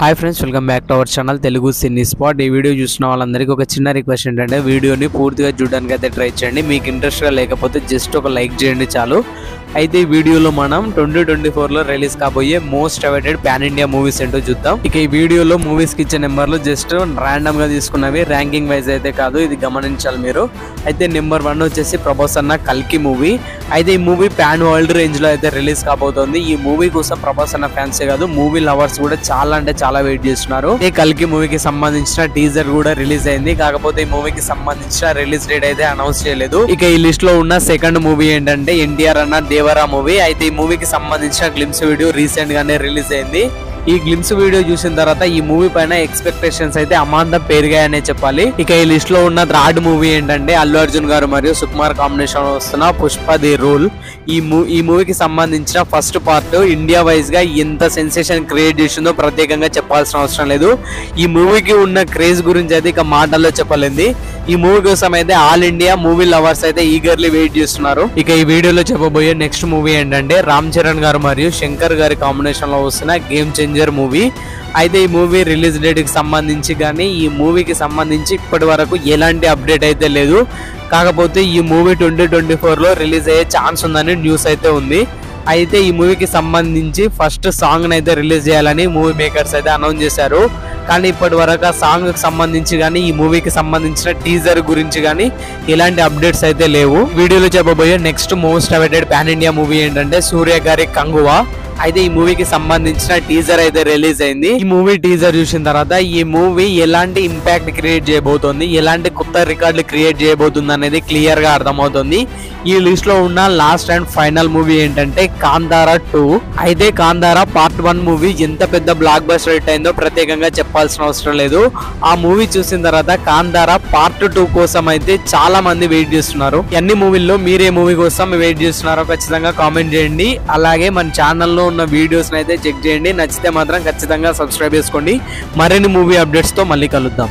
Hi friends, welcome back to our channel Telugu cine spot. ఈ video చూసిన వాళ్ళందరికీ ఒక చిన్న రిక్వెస్ట్ ఏంటంటే వీడియోని పూర్తిగా చూడడానికి అయితే ట్రై చేయండి. మీకు ఇంట్రెస్ట్గా లేకపోతే జస్ట్ ఒక లైక్ చేయండి చాలు. అయితే ఈ వీడియోలో మనం 2024లో రిలీజ్ కాబోయే most awaited pan India movies ఏంటో చూద్దాం. ఇక ఈ వీడియోలో మూవీస్ కి ఇచ్చే నెంబర్లు జస్ట్ ర్యాండమ్ గా తీసుకున్నవి, ర్యాంకింగ్ వైజ్ అయితే కాదు, ఇది గమనించాలి మీరు. అయితే నెంబర్ 1 వచ్చేసి ప్రభాస్ అన్న కల్కి మూవీ. అయితే ఈ మూవీ పాన్ వరల్డ్ రేంజ్ లో అయితే రిలీజ్ కాబోతోంది. ఈ మూవీ కోసం ప్రభాస్ అన్న ఫ్యాన్సే కాదు, మూవీ లవర్స్ కూడా చాలా అంటే చాలా వెయిట్ చేస్తున్నారు. ఈ కల్కి మూవీకి సంబంధించిన టీజర్ కూడా రిలీజ్ అయింది. కాకపోతే ఈ మూవీకి సంబంధించిన రిలీజ్ డేట్ అయితే అనౌన్స్ చేయలేదు. ఇక ఈ లిస్ట్ లో ఉన్న సెకండ్ మూవీ ఏంటంటే ఎన్టీఆర్ అన్న దేవరా మూవీ. అయితే ఈ మూవీకి సంబంధించిన గ్లిమ్స్ వీడియో రీసెంట్ గానే రిలీజ్ అయింది. ఈ గ్లిమ్స్ వీడియో చూసిన తర్వాత ఈ మూవీ పైన ఎక్స్పెక్టేషన్స్ అయితే అమాంతం పెరిగాయనే చెప్పాలి. ఇక ఈ లిస్ట్ లో ఉన్న థర్డ్ మూవీ ఏంటంటే అల్లు అర్జున్ గారు మరియు సుకుమార్ కాంబినేషన్ వస్తున్న పుష్ప ది రూల్. ఈ మూవీకి సంబంధించిన ఫస్ట్ పార్ట్ ఇండియా వైజ్ గా ఎంత సెన్సేషన్ క్రియేట్ చేసిందో ప్రత్యేకంగా చెప్పాల్సిన అవసరం లేదు. ఈ మూవీకి ఉన్న క్రేజ్ గురించి అయితే ఇక మాటల్లో చెప్పలేంది. ఈ మూవీ కోసం అయితే ఆల్ ఇండియా మూవీ లవర్స్ అయితే ఈగర్లీ వెయిట్ చేస్తున్నారు. ఇక ఈ వీడియోలో చెప్పబోయే నెక్స్ట్ మూవీ ఏంటంటే రామ్ చరణ్ గారు మరియు శంకర్ గారి కాంబినేషన్ లో వస్తున్న గేమ్ చేంజర్ మూవీ. అయితే ఈ మూవీ రిలీజ్ డేట్ కి సంబంధించి కానీ ఈ మూవీకి సంబంధించి ఇప్పటి వరకు ఎలాంటి అప్డేట్ అయితే లేదు. కాకపోతే ఈ మూవీ 2024లో రిలీజ్ అయ్యే ఛాన్స్ ఉందని న్యూస్ అయితే ఉంది. అయితే ఈ మూవీకి సంబంధించి ఫస్ట్ సాంగ్ అయితే రిలీజ్ చేయాలని మూవీ మేకర్స్ అయితే అనౌన్స్ చేశారు. కానీ ఇప్పటి వరకు ఆ సాంగ్ కి సంబంధించి కానీ ఈ మూవీకి సంబంధించిన టీజర్ గురించి కానీ ఎలాంటి అప్డేట్స్ అయితే లేవు. వీడియోలో చెప్పబోయే next most awaited pan India movie ఏంటంటే సూర్య గారి కంగువా. అయితే ఈ మూవీకి సంబంధించిన టీజర్ అయితే రిలీజ్ అయింది. ఈ మూవీ టీజర్ చూసిన తర్వాత ఈ మూవీ ఎలాంటి ఇంపాక్ట్ క్రియేట్ చేయబోతోంది, ఎలాంటి కొత్త రికార్డులు క్రియేట్ చేయబోతుంది అనేది క్లియర్ గా అర్థమవుతుంది. ఈ లిస్ట్ లో ఉన్న లాస్ట్ అండ్ ఫైనల్ మూవీ ఏంటంటే కాంతారా 2. అయితే కాంతారా పార్ట్ 1 మూవీ ఎంత పెద్ద బ్లాక్ బస్టర్ హిట్ అయిందో ప్రత్యేకంగా చెప్పాల్సిన అవసరం లేదు. ఆ మూవీ చూసిన తర్వాత కాంతారా పార్ట్ 2 కోసం అయితే చాలా మంది వెయిట్ చేస్తున్నారు. అన్ని మూవీల్లో మీరే మూవీ కోసం వెయిట్ చేస్తున్నారో ఖచ్చితంగా కామెంట్ చేయండి. అలాగే మన ఛానల్లో ఉన్న వీడియోస్ అయితే చెక్ చేయండి. నచ్చితే మాత్రం ఖచ్చితంగా సబ్స్క్రైబ్ చేసుకోండి. మరిన్ని మూవీ అప్డేట్స్ తో మళ్ళీ కలుద్దాం.